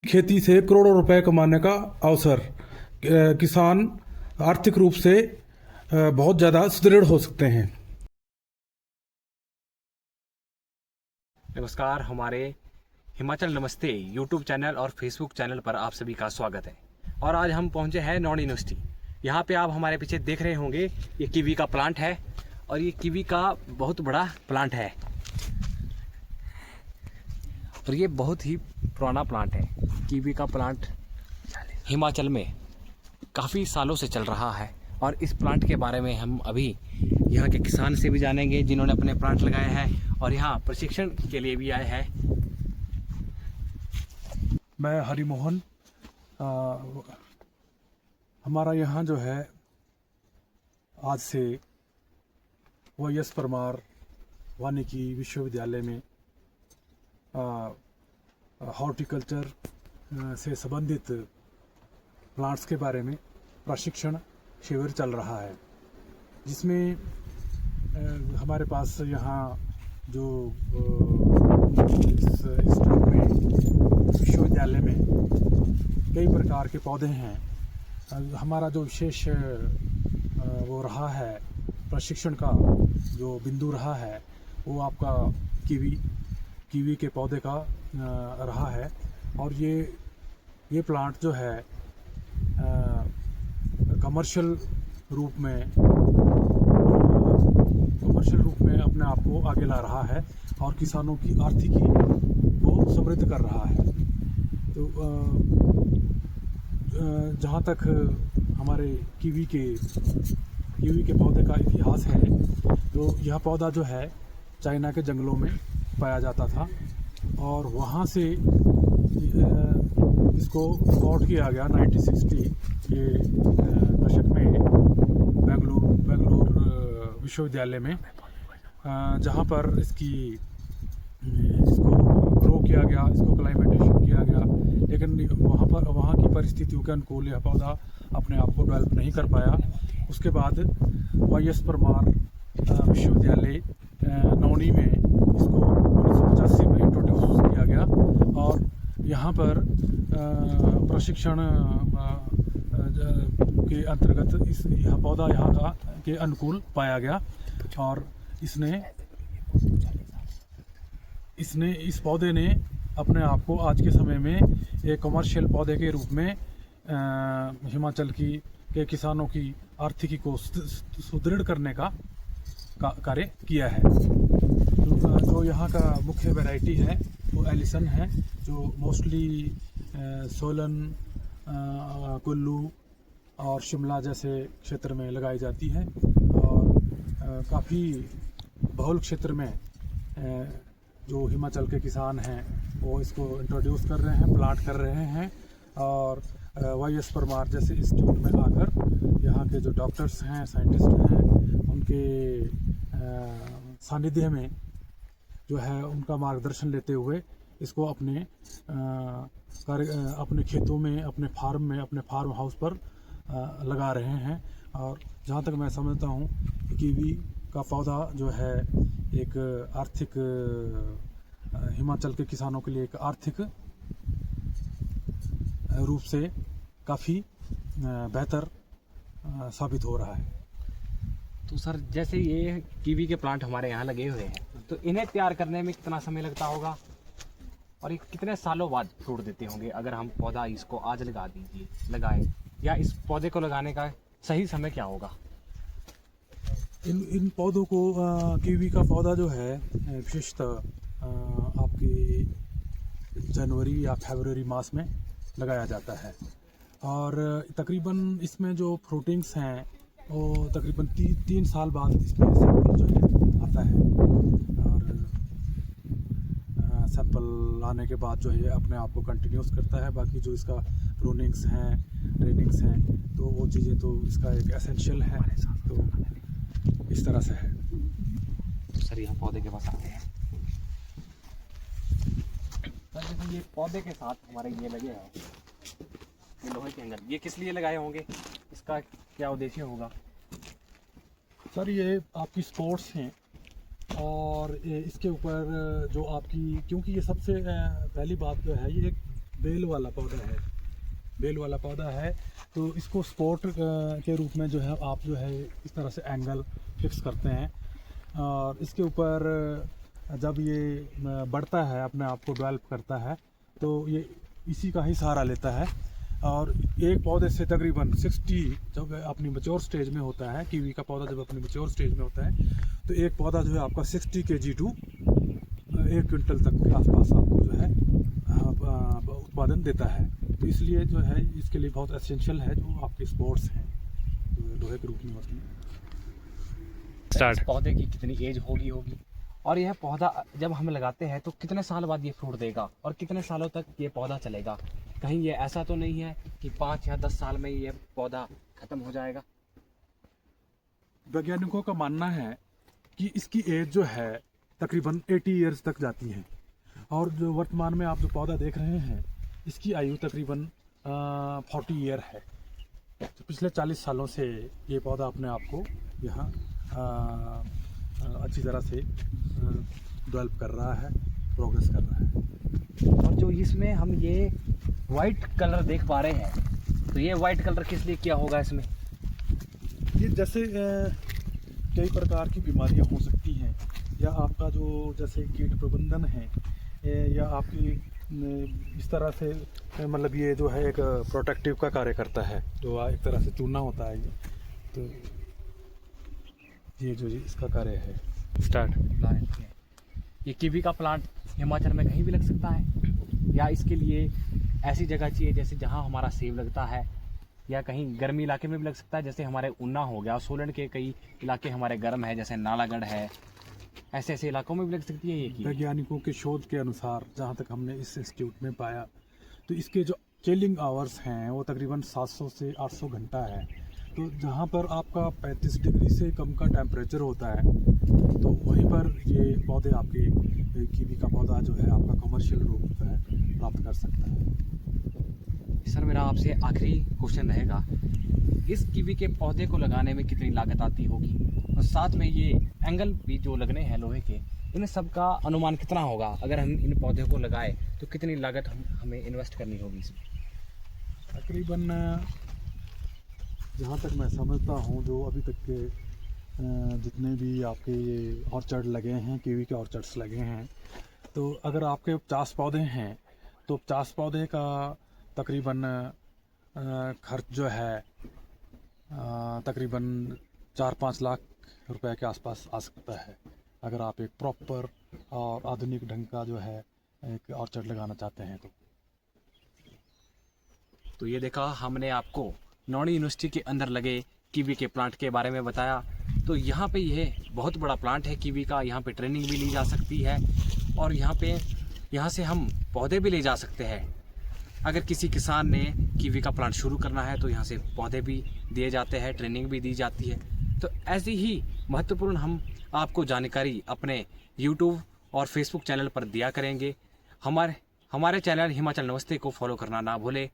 खेती से करोड़ों रुपए कमाने का अवसर। किसान आर्थिक रूप से बहुत ज़्यादा सुदृढ़ हो सकते हैं। नमस्कार, हमारे हिमाचल नमस्ते यूट्यूब चैनल और फेसबुक चैनल पर आप सभी का स्वागत है। और आज हम पहुंचे हैं नौणी यूनिवर्सिटी। यहाँ पे आप हमारे पीछे देख रहे होंगे, ये कीवी का प्लांट है और ये कीवी का बहुत बड़ा प्लांट है और ये बहुत ही पुराना प्लांट है। कीवी का प्लांट हिमाचल में काफ़ी सालों से चल रहा है और इस प्लांट के बारे में हम अभी यहाँ के किसान से भी जानेंगे जिन्होंने अपने प्लांट लगाए हैं और यहाँ प्रशिक्षण के लिए भी आए हैं। मैं हरिमोहन, हमारा यहाँ जो है आज से YS परमार वानिकी विश्वविद्यालय में हॉर्टिकल्चर से संबंधित प्लांट्स के बारे में प्रशिक्षण शिविर चल रहा है, जिसमें हमारे पास यहाँ जो इस टाइम में विश्वविद्यालय में कई प्रकार के पौधे हैं। हमारा जो विशेष वो रहा है, प्रशिक्षण का जो बिंदु रहा है वो आपका कीवी के पौधे का रहा है। और ये प्लांट जो है कमर्शियल रूप में अपने आप को आगे ला रहा है और किसानों की आर्थिकी को समृद्ध कर रहा है। तो जहाँ तक हमारे कीवी के पौधे का इतिहास है, तो यह पौधा जो है चाइना के जंगलों में पाया जाता था और वहाँ से इसको इंपोर्ट किया गया 1960 के दशक में बेंगलुरु विश्वविद्यालय में, जहाँ पर इसको ग्रो किया गया, इसको क्लाइमेटेशन किया गया। लेकिन वहाँ की परिस्थितियों के अनुकूल यह पौधा अपने आप को डेवलप नहीं कर पाया। उसके बाद YS परमार विश्वविद्यालय नौणी में इसको 1985 में इंट्रोड्यूस किया गया और यहाँ पर प्रशिक्षण के अंतर्गत यह पौधा यहाँ के अनुकूल पाया गया और इस पौधे ने अपने आप को आज के समय में एक कमर्शियल पौधे के रूप में हिमाचल के किसानों की आर्थिकी को सुदृढ़ करने का कार्य किया है। जो यहाँ का मुख्य वैरायटी है वो एलिसन है, जो मोस्टली सोलन, कुल्लू और शिमला जैसे क्षेत्र में लगाई जाती है और काफ़ी बहुल क्षेत्र में जो हिमाचल के किसान हैं वो इसको इंट्रोड्यूस कर रहे हैं, प्लांट कर रहे हैं। और YS परमार जैसे इंस्टीट्यूट में आकर यहाँ के जो डॉक्टर्स हैं, साइंटिस्ट हैं, उनके सानिध्य में जो है उनका मार्गदर्शन लेते हुए इसको अपने खेतों में, अपने फार्म हाउस पर लगा रहे हैं। और जहाँ तक मैं समझता हूँ, कीवी का पौधा जो है एक आर्थिक हिमाचल के किसानों के लिए एक आर्थिक रूप से काफ़ी बेहतर साबित हो रहा है। तो सर, जैसे ये कीवी के प्लांट हमारे यहाँ लगे हुए हैं, तो इन्हें तैयार करने में कितना समय लगता होगा और ये कितने सालों बाद फ्रूट देते होंगे? अगर हम पौधा इसको आज लगाएं, या इस पौधे को लगाने का सही समय क्या होगा? इन पौधों को कीवी का पौधा जो है विशेषतः आपकी जनवरी या फरवरी मास में लगाया जाता है और तकरीबन इसमें जो फ्रूटिंग्स हैं वो तकरीबन 3 साल बाद इसमें सैंपल जो है आता है और सैंपल आने के बाद जो है अपने आप को कंटिन्यूस करता है। बाकी जो इसका प्रूनिंग्स हैं, ट्रेनिंग्स हैं, तो वो चीज़ें तो इसका एक एसेंशियल है। तो इस तरह से है। तो सर, यहाँ पौधे के पास आते हैं। सर, जैसे ये पौधे के साथ हमारे ये लगे हैं, ये लोहे के एंगल, ये किस लिए लगाए होंगे? इसका क्या उद्देश्य होगा? सर, ये आपकी स्पोर्ट्स हैं और इसके ऊपर जो आपकी, क्योंकि ये सबसे पहली बात जो है, ये एक बेल वाला पौधा है, बेल वाला पौधा है। तो इसको सपोर्ट के रूप में जो है आप जो है इस तरह से एंगल फिक्स करते हैं, और इसके ऊपर जब ये बढ़ता है, अपने आप को डेवलप करता है, तो ये इसी का ही सहारा लेता है। और एक पौधे से तकरीबन 60 जब अपनी मैच्योर स्टेज में होता है, कीवी का पौधा जब अपनी मैच्योर स्टेज में होता है, तो एक पौधा जो है आपका 60 kg टू 1 क्विंटल तक के आसपास आपको जो है उत्पादन देता है। तो इसलिए जो है इसके लिए बहुत एसेंशियल है जो आपके स्पोर्ट्स हैं, जो लोहे के रूप में होती है। स्टार्ट पौधे की कितनी एज होगी और यह पौधा जब हम लगाते हैं तो कितने साल बाद ये फ्रूट देगा और कितने सालों तक ये पौधा चलेगा? कहीं ये ऐसा तो नहीं है कि 5 या 10 साल में ये पौधा खत्म हो जाएगा? वैज्ञानिकों का मानना है कि इसकी एज जो है तकरीबन 80 ईयर्स तक जाती है, और जो वर्तमान में आप जो पौधा देख रहे हैं इसकी आयु तकरीबन 40 ईयर है। तो पिछले 40 सालों से ये पौधा अपने आप को यहाँ अच्छी तरह से डेवलप कर रहा है, प्रोग्रेस कर रहा है। और जो इसमें हम ये वाइट कलर देख पा रहे हैं, तो ये वाइट कलर किस लिए किया होगा इसमें? ये जैसे कई प्रकार की बीमारियां हो सकती हैं, या आपका जो जैसे कीट प्रबंधन है, या आपकी इस तरह से मतलब ये जो है एक प्रोटेक्टिव का कार्य करता है, जो एक तरह से चूना होता है ये, तो ये जो इसका कार्य है। स्टार्ट। ये कीवी का प्लांट हिमाचल में कहीं भी लग सकता है, या इसके लिए ऐसी जगह चाहिए जैसे जहाँ हमारा सेब लगता है, या कहीं गर्मी इलाके में भी लग सकता है जैसे हमारे ऊना हो गया, सोलन के कई इलाके हमारे गर्म है जैसे नालागढ़ है, ऐसे ऐसे इलाकों में भी लग सकती है ये? वैज्ञानिकों के शोध के अनुसार जहाँ तक हमने इस इंस्टीट्यूट में पाया, तो इसके जो चिलिंग आवर्स हैं वो तकरीबन 700 से 800 घंटा है। तो जहाँ पर आपका 35 डिग्री से कम का टेम्परेचर होता है, तो वहीं पर ये पौधे आपके कीवी का पौधा जो है आपका कमर्शियल रूप में प्राप्त कर सकता है। सर मेरा आपसे आखिरी क्वेश्चन रहेगा, इस कीवी के पौधे को लगाने में कितनी लागत आती होगी, और साथ में ये एंगल भी जो लगने हैं लोहे के, इन सब का अनुमान कितना होगा? अगर हम इन पौधे को लगाए तो कितनी लागत हमें इन्वेस्ट करनी होगी इसमें? तकरीबन जहाँ तक मैं समझता हूँ, जो अभी तक के जितने भी आपके ये ऑर्चर्ड लगे हैं, कीवी के ऑर्चर्ड्स लगे हैं, तो अगर आपके 50 पौधे हैं तो 50 पौधे का तकरीबन खर्च जो है तकरीबन 4-5 लाख रुपए के आसपास आ सकता है, अगर आप एक प्रॉपर और आधुनिक ढंग का जो है एक ऑर्चर्ड लगाना चाहते हैं तो। तो ये देखा हमने आपको नौणी यूनिवर्सिटी के अंदर लगे कीवी के प्लांट के बारे में बताया। तो यहाँ पे यह बहुत बड़ा प्लांट है कीवी का, यहाँ पे ट्रेनिंग भी ली जा सकती है, और यहाँ से हम पौधे भी ले जा सकते हैं। अगर किसी किसान ने कीवी का प्लांट शुरू करना है तो यहाँ से पौधे भी दिए जाते हैं, ट्रेनिंग भी दी जाती है। तो ऐसी ही महत्वपूर्ण हम आपको जानकारी अपने YouTube और Facebook चैनल पर दिया करेंगे। हमारे चैनल हिमाचल नमस्ते को फॉलो करना ना भूलें।